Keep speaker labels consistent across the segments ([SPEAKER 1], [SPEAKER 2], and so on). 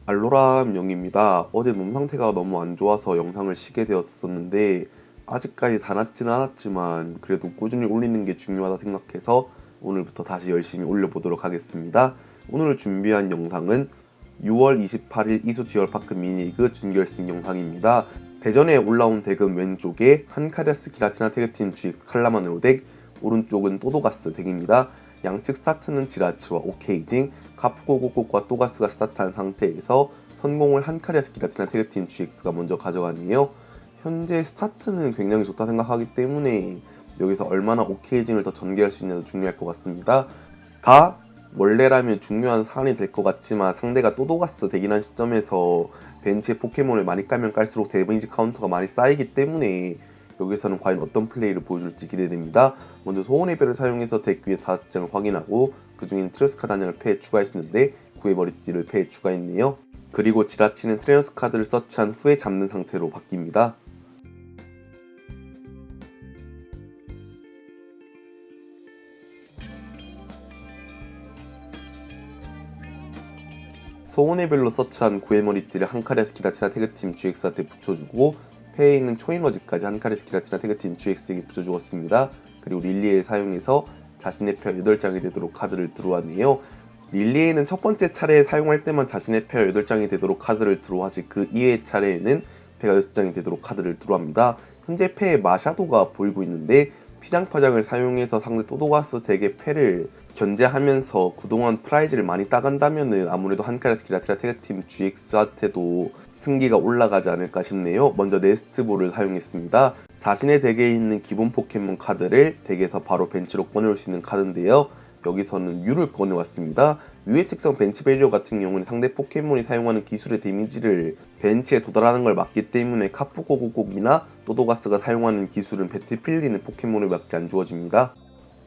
[SPEAKER 1] 알로람 영입니다. 어제 몸 상태가 너무 안 좋아서 영상을 쉬게 되었었는데 아직까지 다 낫지는 않았지만 그래도 꾸준히 올리는 게 중요하다 생각해서 오늘부터 다시 열심히 올려보도록 하겠습니다. 오늘 준비한 영상은 6월 28일 이수 듀얼파크 미니리그 준결승 영상입니다. 대전에 올라온 덱은 왼쪽에 한카리아스 기라티나 태그팀 GX 칼라마네로 덱, 오른쪽은 또도가스 덱입니다. 양측 스타트는 지라치와 오케이징, 카프고고곡과 또가스가 스타트한 상태에서 선공을 한카리아스 기라티나 태그팀 GX가 먼저 가져가네요. 현재 스타트는 굉장히 좋다 생각하기 때문에 여기서 얼마나 오케이징을 더 전개할 수 있냐도 중요할 것 같습니다. 원래라면 중요한 사안이 될 것 같지만 상대가 또도가스 되긴 한 시점에서 벤치에 포켓몬을 많이 깔면 깔수록 데미지 카운터가 많이 쌓이기 때문에 여기서는 과연 어떤 플레이를 보여줄지 기대됩니다. 먼저 소원의 별을 사용해서 덱 위에 5장을 확인하고 그 중인 트레스 카드 한 장을 패에 추가했었는데 구의 머리띠를 패에 추가했네요. 그리고 지라치는 트레너스 카드를 서치한 후에 잡는 상태로 바뀝니다. 소원의 별로 서치한 구의 머리띠를 한카레스 기라티나 태그팀 GX한테 붙여주고 패에 있는 초에너지까지 한카레스 기라티나 태그팀 GX에게 붙여주었습니다. 그리고 릴리에를 사용해서 자신의 표 8장이 되도록 카드를 드로우하네요. 릴리에는 첫 번째 차례에 사용할 때만 자신의 표 8장이 되도록 카드를 드로우하지 그 이외의 차례에는 패가 6장이 되도록 카드를 드로우합니다. 현재 패에 마샤도가 보이고 있는데 피장파장을 사용해서 상대 또도가스 덱의 패를 견제하면서 그동안 프라이즈를 많이 따간다면은 아무래도 한카레스 기라티나 태그팀 GX한테도 승기가 올라가지 않을까 싶네요. 먼저 네스트볼을 사용했습니다. 자신의 덱에 있는 기본 포켓몬 카드를 덱에서 바로 벤치로 꺼내올 수 있는 카드인데요. 여기서는 U를 꺼내왔습니다. U의 특성 벤치 베리어 같은 경우는 상대 포켓몬이 사용하는 기술의 데미지를 벤치에 도달하는 걸 막기 때문에 카프고고곡이나 또도가스가 사용하는 기술은 배틀필드에 있는 포켓몬에밖에 안 주어집니다.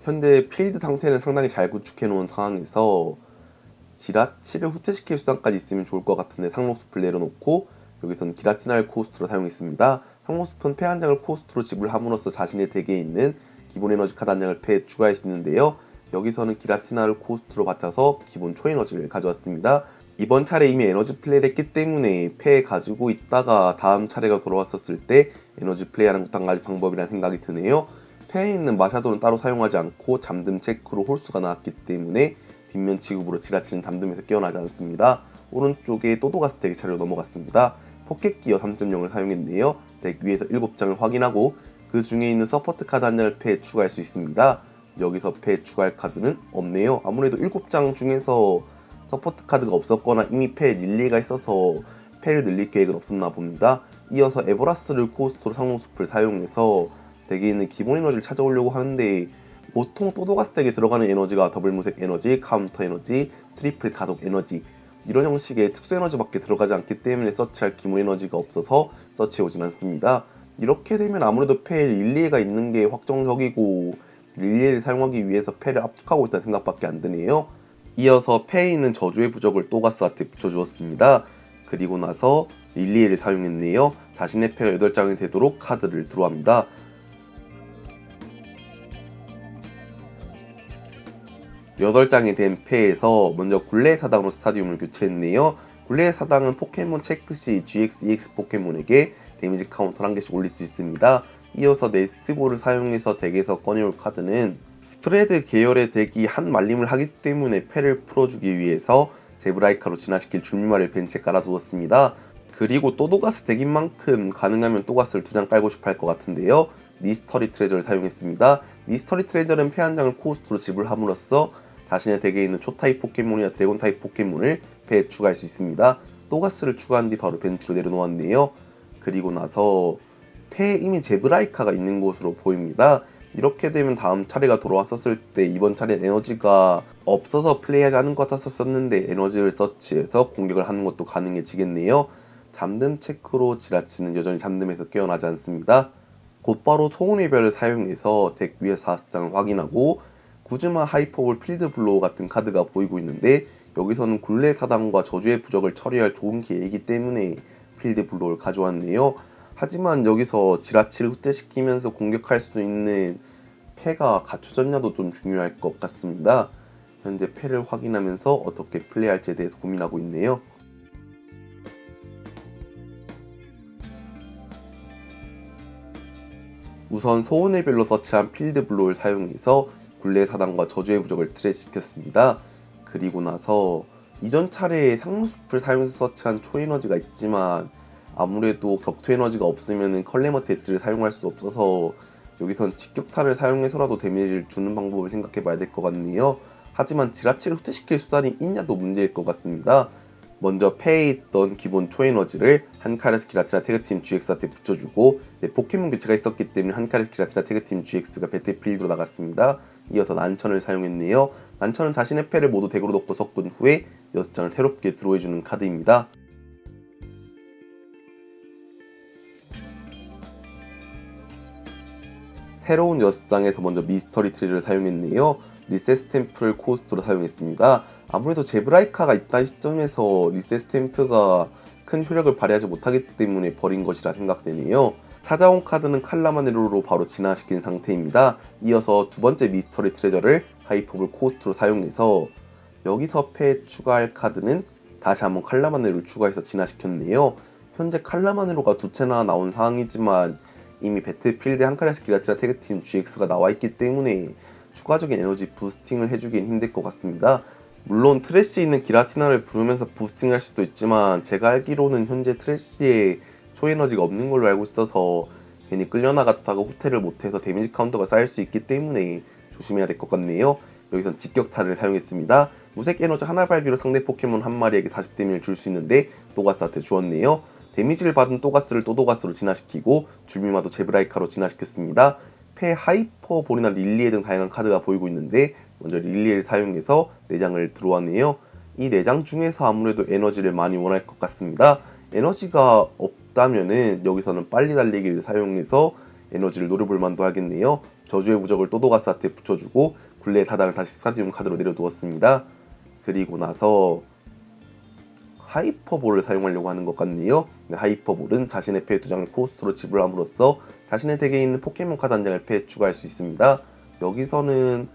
[SPEAKER 1] 현재 필드 상태는 상당히 잘 구축해 놓은 상황에서 지라치를 후퇴시킬 수단까지 있으면 좋을 것 같은데 상록숲을 내려놓고 여기서는 기라티나를 코스트로 사용했습니다. 상록숲은 패 한 장을 코스트로 지불함으로써 자신의 덱에 있는 기본 에너지 카드 한 장을 패에 추가할 수 있는데요. 여기서는 기라티나를 코스트로 받쳐서 기본 초에너지를 가져왔습니다. 이번 차례 이미 에너지 플레이를 했기 때문에 패에 가지고 있다가 다음 차례가 돌아왔었을 때 에너지 플레이하는 것도 한 가지 방법이라는 생각이 드네요. 패에 있는 마샤도는 따로 사용하지 않고 잠금 체크로 홀수가 나왔기 때문에 뒷면 취급으로 지라치는 잠듦에서 깨어나지 않습니다. 오른쪽에 또도가스 덱의 차례로 넘어갔습니다. 포켓기어 3.0을 사용했네요. 덱 위에서 7장을 확인하고 그 중에 있는 서포트 카드 한 장을 패에 추가할 수 있습니다. 여기서 패에 추가할 카드는 없네요. 아무래도 7장 중에서 서포트 카드가 없었거나 이미 패에 릴리가 있어서 패를 늘릴 계획은 없었나 봅니다. 이어서 에버라스를 코스트로 상록숲을 사용해서 덱에 있는 기본 에너지를 찾아오려고 하는데 보통 또도가스 덱에 들어가는 에너지가 더블 무색 에너지, 카운터 에너지, 트리플 가속 에너지 이런 형식의 특수 에너지밖에 들어가지 않기 때문에 서치할 기본 에너지가 없어서 서치해오진 않습니다. 이렇게 되면 아무래도 패에 릴리에가 있는 게 확정적이고 릴리에를 사용하기 위해서 패를 압축하고 있다는 생각밖에 안 드네요. 이어서 패에 있는 저주의 부적을 또가스한테 붙여주었습니다. 그리고 나서 릴리에를 사용했네요. 자신의 패가 8장이 되도록 카드를 드로우합니다. 8장이 된 패에서 먼저 굴레 사당으로 스타디움을 교체했네요. 굴레 사당은 포켓몬 체크 시 GX, EX 포켓몬에게 데미지 카운터를 한 개씩 올릴 수 있습니다. 이어서 네스트볼을 사용해서 덱에서 꺼내올 카드는 스프레드 계열의 덱이 한 말림을 하기 때문에 패를 풀어주기 위해서 제브라이카로 진화시킬 준비말을 벤치에 깔아두었습니다. 그리고 또도가스 덱인 만큼 가능하면 또가스를 2장 깔고 싶어 할 것 같은데요. 미스터리 트레저를 사용했습니다. 미스터리 트레저는 패 한 장을 코스트로 지불함으로써 자신의 덱에 있는 초타입 포켓몬이나 드래곤 타입 포켓몬을 패에 추가할 수 있습니다. 또가스를 추가한 뒤 바로 벤치로 내려놓았네요. 그리고 나서 패에 이미 제브라이카가 있는 것으로 보입니다. 이렇게 되면 다음 차례가 돌아왔었을 때 이번 차례는 에너지가 없어서 플레이하지 않은 것 같았었는데 에너지를 서치해서 공격을 하는 것도 가능해지겠네요. 잠듦 체크로 지라치는 여전히 잠듦에서 깨어나지 않습니다. 곧바로 소운의 별을 사용해서 덱 위에 4장을 확인하고 구즈마 하이퍼볼 필드 블로우 같은 카드가 보이고 있는데 여기서는 굴레 사당과 저주의 부적을 처리할 좋은 기회이기 때문에 필드 블로우를 가져왔네요. 하지만 여기서 지라치를 후퇴시키면서 공격할 수 있는 패가 갖춰졌냐도 좀 중요할 것 같습니다. 현재 패를 확인하면서 어떻게 플레이할지에 대해서 고민하고 있네요. 우선 소원의별로 서치한 필드블로우를 사용해서 굴레 사단과 저주의 부적을 트레시켰습니다. 그리고 나서 이전 차례에 상무숲을 사용해서 서치한 초에너지가 있지만 아무래도 격투 에너지가 없으면 컬레머트 엣지를 사용할 수 없어서 여기선 직격탄을 사용해서라도 데미지를 주는 방법을 생각해봐야 될 것 같네요. 하지만 지라치를 후퇴시킬 수단이 있냐도 문제일 것 같습니다. 먼저 폐에 있던 기본 초에너지를 한카레스 기라티나 태그팀 GX한테 붙여주고 포켓몬 교체가 있었기 때문에 한카레스 기라티나 태그팀 GX가 배틀필드로 나갔습니다. 이어서 난천을 사용했네요. 난천은 자신의 패를 모두 덱으로 넣고 섞은 후에 6장을 새롭게 드로우해주는 카드입니다. 새로운 6장에서 먼저 미스터리 트리를 사용했네요. 리셋 스탬프를 코스트로 사용했습니다. 아무래도 제브라이카가 있다는 시점에서 리셋 스탬프가 큰 효력을 발휘하지 못하기 때문에 버린 것이라 생각되네요. 찾아온 카드는 칼라마네로로 바로 진화시킨 상태입니다. 이어서 두 번째 미스터리 트레저를 하이퍼볼 코스트로 사용해서 여기서 패에 추가할 카드는 다시 한번 칼라마네로를 추가해서 진화시켰네요. 현재 칼라마네로가 두 채나 나온 상황이지만 이미 배틀필드에 한카레스 기라티나 태그팀 GX가 나와있기 때문에 추가적인 에너지 부스팅을 해주긴 힘들 것 같습니다. 물론 트래쉬에 있는 기라티나를 부르면서 부스팅할 수도 있지만 제가 알기로는 현재 트래쉬에 초에너지가 없는 걸로 알고 있어서 괜히 끌려나갔다가 후퇴를 못해서 데미지 카운터가 쌓일 수 있기 때문에 조심해야 될 것 같네요. 여기선 직격탄을 사용했습니다. 무색 에너지 하나 발기로 상대 포켓몬 한 마리에게 40 데미지를 줄 수 있는데 또가스한테 주었네요. 데미지를 받은 또가스를 또도가스로 진화시키고 줄미마도 제브라이카로 진화시켰습니다. 패 하이퍼볼이나 릴리에 등 다양한 카드가 보이고 있는데 먼저 릴리를 사용해서 4장을 들어왔네요. 이 4장 중에서 아무래도 에너지를 많이 원할 것 같습니다. 에너지가 없다면은 여기서는 빨리 달리기를 사용해서 에너지를 노려볼 만도 하겠네요. 저주의 부적을 또도가스한테 붙여주고 굴레 사단을 다시 스타디움 카드로 내려두었습니다. 그리고 나서 하이퍼볼을 사용하려고 하는 것 같네요. 하이퍼볼은 자신의 패 2장을 코스트로 지불함으로써 자신의 덱에 있는 포켓몬 카드 1장을 패에 추가할 수 있습니다. 여기서는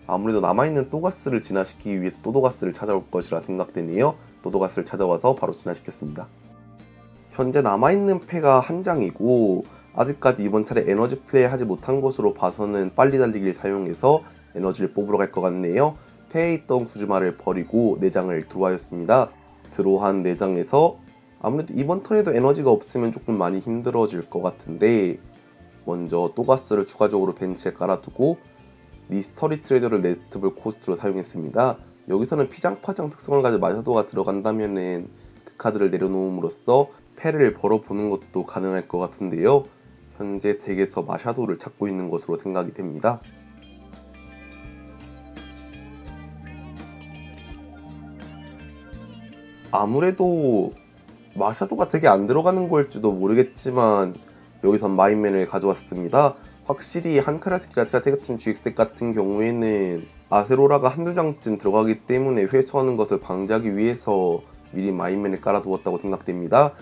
[SPEAKER 1] 아무래도 남아있는 또가스를 진화시키기 위해서 또도가스를 찾아올 것이라 생각되네요. 또도가스를 찾아와서 바로 진화시켰습니다. 현재 남아있는 패가 1장이고 아직까지 이번 차례 에너지 플레이 하지 못한 것으로 봐서는 빨리 달리기를 사용해서 에너지를 뽑으러 갈 것 같네요. 패에 있던 구즈마를 버리고 4장을 드로우하였습니다. 드로우한 4장에서 아무래도 이번 턴에도 에너지가 없으면 조금 많이 힘들어질 것 같은데 먼저 또가스를 추가적으로 벤치에 깔아두고 미스터리 트레저를 네스트블 코스트로 사용했습니다. 여기서는 피장파장 특성을 가진 마샤도가 들어간다면은 그 카드를 내려놓음으로써 패를 벌어보는 것도 가능할 것 같은데요. 현재 덱에서 마샤도를 찾고 있는 것으로 생각이 됩니다. 아무래도 마샤도가 되게 안 들어가는 걸지도 모르겠지만 여기선 마인맨을 가져왔습니다. 확실히 한카레스 기라티나 태그팀 GX덱 같은 경우에는 아세로라가 한두 장쯤 들어가기 때문에 회수하는 것을 방지하기 위해서 미리 마인맨을 깔아두었다고 생각됩니다.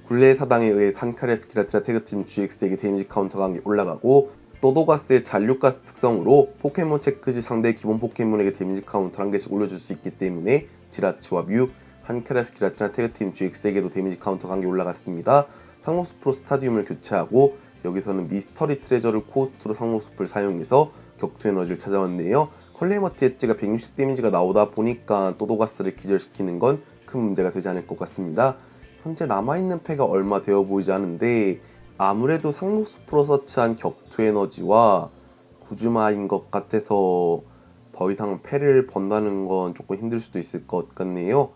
[SPEAKER 1] 굴레 사당에 의해 한카레스 기라티나 태그팀 GX덱의 데미지 카운터가 올라가고 또도가스의 잔류가스 특성으로 포켓몬 체크 시 상대의 기본 포켓몬에게 데미지 카운터 1개씩 올려줄 수 있기 때문에 지라치와 뮤, 한카레스 기라티나 태그팀 GX에게도 데미지 카운터가 1개 올라갔습니다. 상록숲으로 스타디움을 교체하고 여기서는 미스터리 트레저를 코스트로 상록숲을 사용해서 격투 에너지를 찾아왔네요. 컬레머트 엣지가 160 데미지가 나오다 보니까 또도가스를 기절시키는 건 큰 문제가 되지 않을 것 같습니다. 현재 남아있는 패가 얼마 되어 보이지 않은데 아무래도 상록숲으로 서치한 격투 에너지와 구즈마인 것 같아서 더 이상 패를 번다는 건 조금 힘들 수도 있을 것 같네요.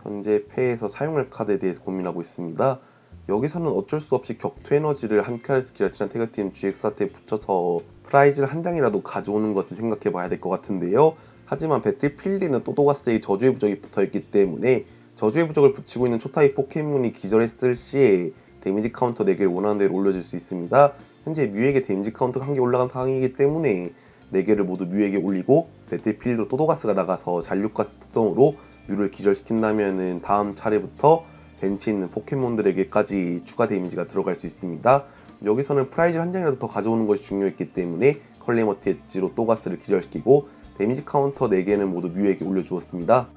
[SPEAKER 1] 현재 패에서 사용할 카드에 대해서 고민하고 있습니다. 여기서는 어쩔 수 없이 격투 에너지를 한카레스 기라티나 태그팀 GX한테 붙여서 프라이즈를 한 장이라도 가져오는 것을 생각해 봐야 될 것 같은데요. 하지만 배틀필드는 또도가스의 저주의 부적이 붙어있기 때문에 저주의 부적을 붙이고 있는 초타입 포켓몬이 기절했을 시에 데미지 카운터 4개를 원하는 대로 올려줄 수 있습니다. 현재 뮤에게 데미지 카운터가 1개 올라간 상황이기 때문에 4개를 모두 뮤에게 올리고 배틀필드로 또도가스가 나가서 잔류가스 특성으로 뮤를 기절시킨다면 다음 차례부터 벤치에 있는 포켓몬들에게까지 추가 데미지가 들어갈 수 있습니다. 여기서는 프라이즈 한 장이라도 더 가져오는 것이 중요했기 때문에 컬레머트 엣지로 또가스를 기절시키고 데미지 카운터 4개는 모두 뮤에게 올려주었습니다.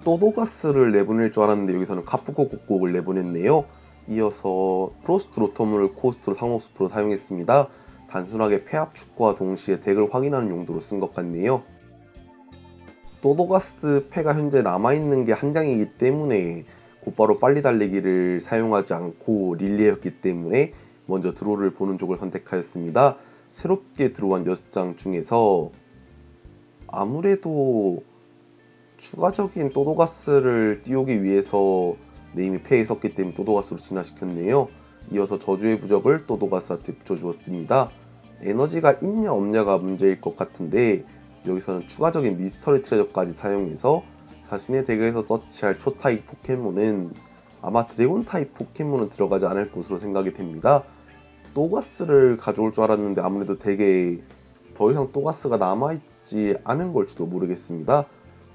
[SPEAKER 1] 또도가스를 내보낼 줄 알았는데 여기서는 카프코 곡곡을 내보냈네요. 이어서 프로스트 로토무를 코스트로 상록숲으로 사용했습니다. 단순하게 패압축과 동시에 덱을 확인하는 용도로 쓴 것 같네요. 또도가스 패가 현재 남아있는 게 한 장이기 때문에 곧바로 빨리 달리기를 사용하지 않고 릴리했기 때문에 먼저 드로우를 보는 쪽을 선택하였습니다. 새롭게 들어온 6장 중에서 아무래도 추가적인 또도가스를 띄우기 위해서 네임이 패에 썼기 때문에 또도가스로 진화시켰네요. 이어서 저주의 부적을 또도가스한테 붙여주었습니다. 에너지가 있냐 없냐가 문제일 것 같은데 여기서는 추가적인 미스터리 트레저까지 사용해서 자신의 덱에서 서치할 초타입 포켓몬은 아마 드래곤 타입 포켓몬은 들어가지 않을 것으로 생각이 됩니다. 또가스를 가져올 줄 알았는데 아무래도 덱에 더 이상 또가스가 남아있지 않은 걸지도 모르겠습니다.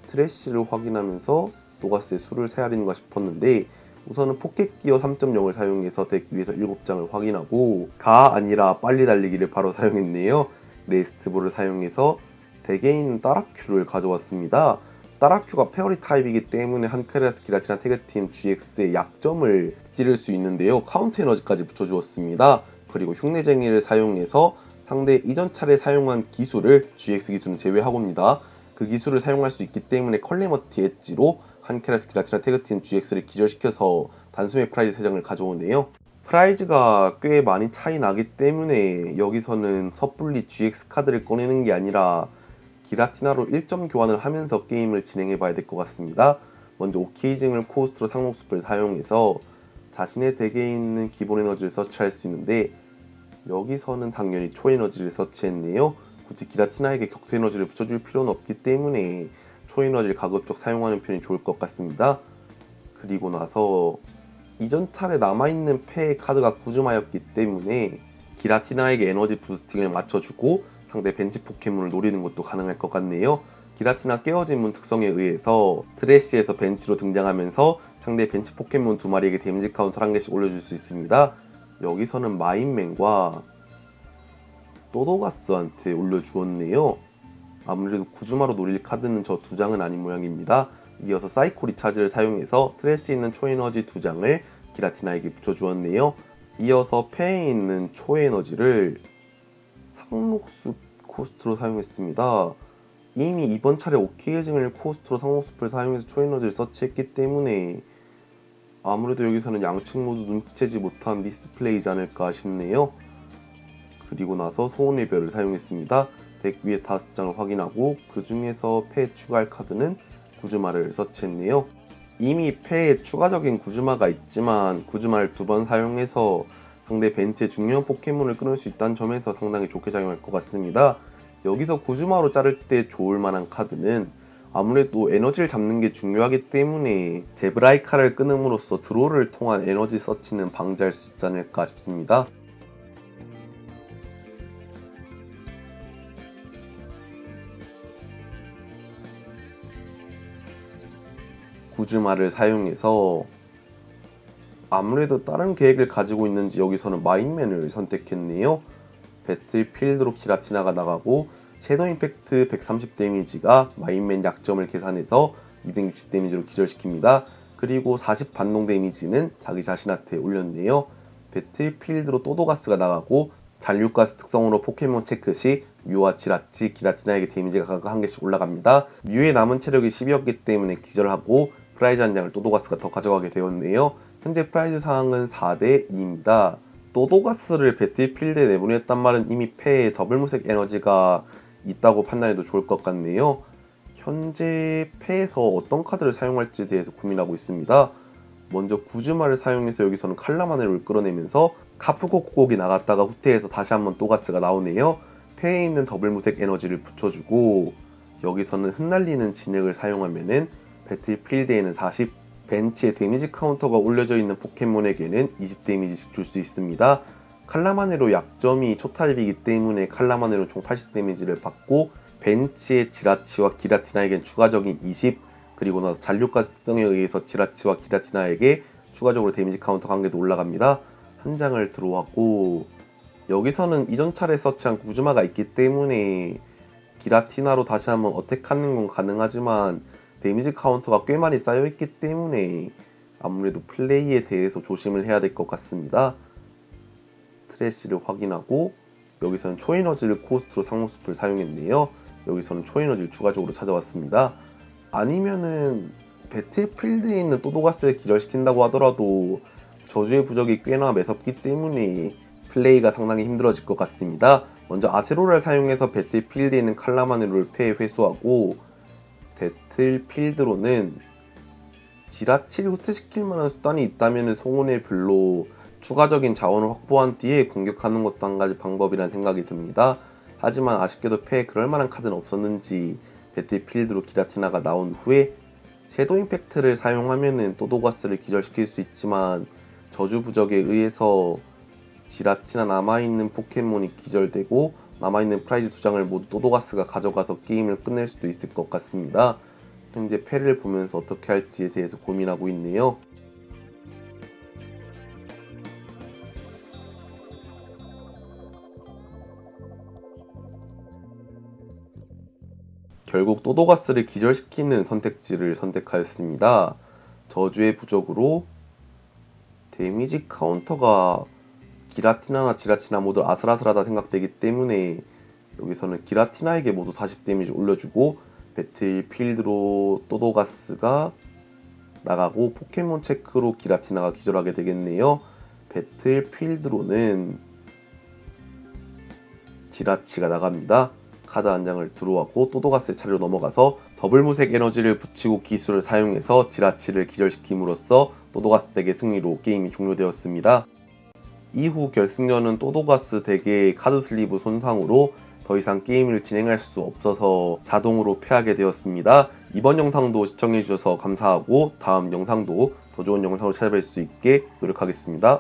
[SPEAKER 1] 트래쉬를 확인하면서 또가스의 수를 세야리는가 싶었는데 우선은 포켓기어 3.0을 사용해서 덱 위에서 7장을 확인하고 가 아니라 빨리 달리기를 바로 사용했네요. 네스트볼을 사용해서 덱에 있는 따라큐를 가져왔습니다. 따라큐가 페어리 타입이기 때문에 한카레스 기라티나 태그팀 GX의 약점을 찌를 수 있는데요. 카운터 에너지까지 붙여주었습니다. 그리고 흉내쟁이를 사용해서 상대 이전 차례 사용한 기술을 GX 기술은 제외하고입니다. 그 기술을 사용할 수 있기 때문에 컬레머티 엣지로 한카레스 기라티나 태그팀 GX를 기절시켜서 단숨에 프라이즈 3장을 가져오네요. 프라이즈가 꽤 많이 차이 나기 때문에 여기서는 섣불리 GX 카드를 꺼내는 게 아니라 기라티나로 1점 교환을 하면서 게임을 진행해 봐야 될 것 같습니다. 먼저 오케이징을 코스트로 상록숲을 사용해서 자신의 덱에 있는 기본 에너지를 서치할 수 있는데 여기서는 당연히 초에너지를 서치했네요. 굳이 기라티나에게 격투 에너지를 붙여줄 필요는 없기 때문에 초에너지를 가급적 사용하는 편이 좋을 것 같습니다. 그리고 나서 이전 차례 남아있는 패의 카드가 구즈마였기 때문에 기라티나에게 에너지 부스팅을 맞춰주고 상대 벤치 포켓몬을 노리는 것도 가능할 것 같네요. 기라티나 깨어진 문 특성에 의해서 트래쉬에서 벤치로 등장하면서 상대 벤치 포켓몬 2마리에게 데미지 카운터 1개씩 올려줄 수 있습니다. 여기서는 마인맨과 또도가스한테 올려주었네요. 아무래도 구즈마로 노릴 카드는 저 2장은 아닌 모양입니다. 이어서 사이코 리차즈를 사용해서 트래쉬에 있는 초에너지 2장을 기라티나에게 붙여주었네요. 이어서 패에 있는 초에너지를 상록숲 코스트로 사용했습니다. 이미 이번 차례 오케이징을 코스트로 상록숲을 사용해서 초에너지를 서치했기 때문에 아무래도 여기서는 양측 모두 눈치채지 못한 미스플레이지 않을까 싶네요. 그리고 나서 소원의 별을 사용했습니다. 덱 위에 5장을 확인하고 그 중에서 패에 추가할 카드는 구즈마를 서치했네요. 이미 패에 추가적인 구즈마가 있지만 구즈마를 2번 사용해서 상대 벤치에 중요한 포켓몬을 끊을 수 있다는 점에서 상당히 좋게 작용할 것 같습니다. 여기서 구즈마로 자를 때 좋을 만한 카드는 아무래도 에너지를 잡는 게 중요하기 때문에 제브라이카를 끊음으로써 드로우를 통한 에너지 서치는 방지할 수 있지 않을까 싶습니다. 구즈마를 사용해서 아무래도 다른 계획을 가지고 있는지 여기서는 마인맨을 선택했네요. 배틀필드로 기라티나가 나가고 섀도우 임팩트 130 데미지가 마인맨 약점을 계산해서 260 데미지로 기절시킵니다. 그리고 40 반동 데미지는 자기 자신한테 올렸네요. 배틀필드로 또도가스가 나가고 잔류가스 특성으로 포켓몬 체크 시 뮤와 지라치, 기라티나에게 데미지가 각각 1개씩 올라갑니다. 뮤의 남은 체력이 10이었기 때문에 기절하고 프라이즈 한 장을 또도가스가 더 가져가게 되었네요. 현재 프라이즈 상황은 4대2입니다. 또도가스를 배틀필드에 내보냈단 말은 이미 패에 더블 무색 에너지가 있다고 판단해도 좋을 것 같네요. 현재 패에서 어떤 카드를 사용할지에 대해서 고민하고 있습니다. 먼저 구즈마를 사용해서 여기서는 칼라마네를 끌어내면서 카프코콕이 나갔다가 후퇴해서 다시 한번 또가스가 나오네요. 패에 있는 더블 무색 에너지를 붙여주고 여기서는 흩날리는 진액을 사용하면은 배틀필드에는 40, 벤치에 데미지 카운터가 올려져 있는 포켓몬에게는 20 데미지씩 줄 수 있습니다. 칼라마네로 약점이 초타입이기 때문에 칼라마네로 총 80 데미지를 받고 벤치의 지라치와 기라티나에겐 추가적인 20, 그리고 나서 잔류가스 특성에 의해서 지라치와 기라티나에게 추가적으로 데미지 카운터 1개도 올라갑니다. 한 장을 들어왔고 여기서는 이전 차례 서치한 구즈마가 있기 때문에 기라티나로 다시 한번 어택하는 건 가능하지만 데미지 카운터가 꽤 많이 쌓여있기 때문에 아무래도 플레이에 대해서 조심을 해야 될 것 같습니다. 트래쉬를 확인하고 여기서는 초에너지를 코스트로 상호숲을 사용했네요. 여기서는 초에너지를 추가적으로 찾아왔습니다. 아니면은 배틀필드에 있는 또도가스를 기절시킨다고 하더라도 저주의 부적이 꽤나 매섭기 때문에 플레이가 상당히 힘들어질 것 같습니다. 먼저 아세로를 사용해서 배틀필드에 있는 칼라마누를 폐해 회수하고, 배틀필드로는 지라치를 후퇴시킬 만한 수단이 있다면 송혼의 별로 추가적인 자원을 확보한 뒤에 공격하는 것도 한 가지 방법이라는 생각이 듭니다. 하지만 아쉽게도 패에 그럴 만한 카드는 없었는지 배틀필드로 기라티나가 나온 후에 섀도우 임팩트를 사용하면은 또도가스를 기절시킬 수 있지만 저주 부적에 의해서 지라치나 남아있는 포켓몬이 기절되고 남아있는 프라이즈 2장을 모두 또도가스가 가져가서 게임을 끝낼 수도 있을 것 같습니다. 현재 패를 보면서 어떻게 할지에 대해서 고민하고 있네요. 결국 또도가스를 기절시키는 선택지를 선택하였습니다. 저주의 부적으로 데미지 카운터가 기라티나나 지라치나 모두 아슬아슬하다 생각되기 때문에 여기서는 기라티나에게 모두 40 데미지 올려주고 배틀필드로 또도가스가 나가고 포켓몬 체크로 기라티나가 기절하게 되겠네요. 배틀필드로는 지라치가 나갑니다. 카드 한 장을 들어왔고 또도가스의 차례로 넘어가서 더블 무색 에너지를 붙이고 기술을 사용해서 지라치를 기절시킴으로써 또도가스 덱의 승리로 게임이 종료되었습니다. 이후 결승전은 또도가스 덱의 카드 슬리브 손상으로 더 이상 게임을 진행할 수 없어서 자동으로 패하게 되었습니다. 이번 영상도 시청해주셔서 감사하고 다음 영상도 더 좋은 영상으로 찾아뵐 수 있게 노력하겠습니다.